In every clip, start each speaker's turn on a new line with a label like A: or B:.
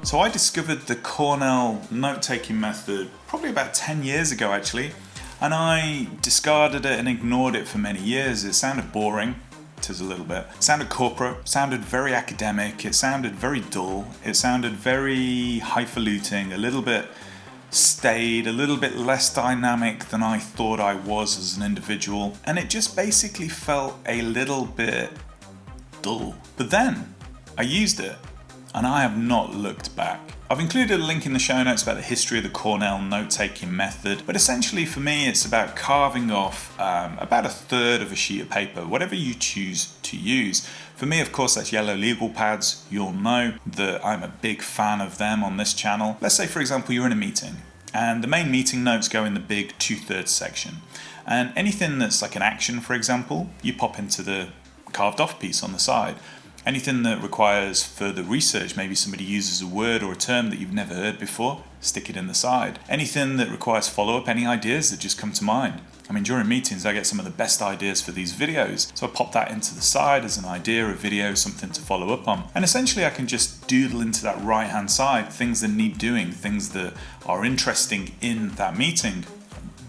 A: So I discovered the Cornell note-taking method probably about 10 years ago actually, and I discarded it and ignored it for many years. It sounded boring, it is a little bit. It sounded corporate, sounded very academic, it sounded very dull, it sounded very highfalutin, a little bit staid, a little bit less dynamic than I thought I was as an individual, and it just basically felt a little bit dull. But then I used it, and I have not looked back. I've included a link in the show notes about the history of the Cornell note-taking method, but essentially for me it's about carving off about a third of a sheet of paper, whatever you choose to use. For me, of course, that's yellow legal pads. You'll know that I'm a big fan of them on this channel. Let's say, for example, you're in a meeting, and the main meeting notes go in the big 2/3 section. And anything that's like an action, for example, you pop into the carved off piece on the side. Anything that requires further research, maybe somebody uses a word or a term that you've never heard before, stick it in the side. Anything that requires follow-up, any ideas that just come to mind. I mean, during meetings, I get some of the best ideas for these videos. So I pop that into the side as an idea, a video, something to follow up on. And essentially I can just doodle into that right-hand side, things that need doing, things that are interesting in that meeting.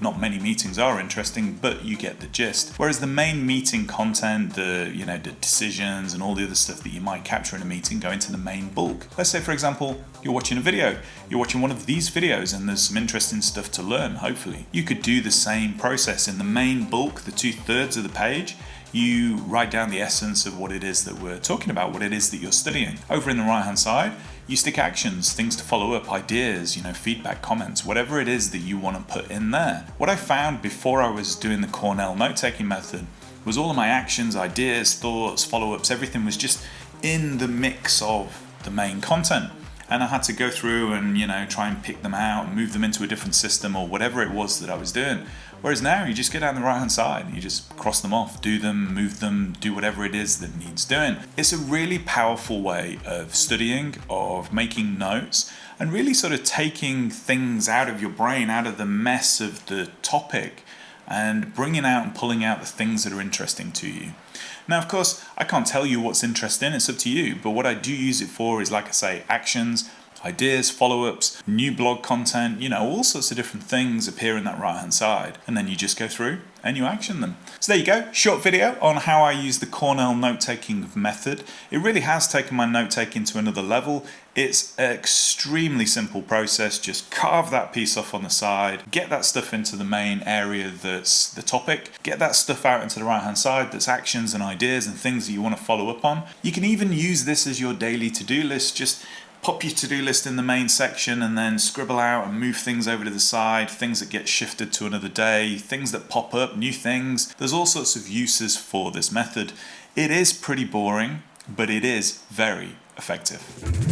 A: Not many meetings are interesting, but you get the gist. Whereas the main meeting content, the decisions and all the other stuff that you might capture in a meeting go into the main bulk. Let's say, for example, you're watching a video. You're watching one of these videos and there's some interesting stuff to learn, hopefully. You could do the same process in the main bulk, the 2/3 of the page. You write down the essence of what it is that we're talking about, what it is that you're studying. Over in the right-hand side, you stick actions, things to follow up, ideas, feedback, comments, whatever it is that you want to put in there. What I found before I was doing the Cornell note-taking method was all of my actions, ideas, thoughts, follow-ups, everything was just in the mix of the main content. And I had to go through and, try and pick them out and move them into a different system or whatever it was that I was doing. Whereas now you just go down the right-hand side and you just cross them off, do them, move them, do whatever it is that needs doing. It's a really powerful way of studying, of making notes, and really sort of taking things out of your brain, out of the mess of the topic, and bringing out and pulling out the things that are interesting to you. Now, of course, I can't tell you what's interesting, it's up to you, but what I do use it for is, like I say, actions, ideas, follow-ups, new blog content, all sorts of different things appear in that right-hand side. And then you just go through and you action them. So there you go, short video on how I use the Cornell note-taking method. It really has taken my note-taking to another level. It's an extremely simple process. Just carve that piece off on the side, get that stuff into the main area that's the topic, get that stuff out into the right-hand side that's actions and ideas and things that you want to follow up on. You can even use this as your daily to-do list. Just pop your to-do list in the main section and then scribble out and move things over to the side, things that get shifted to another day, things that pop up, new things. There's all sorts of uses for this method. It is pretty boring, but it is very effective.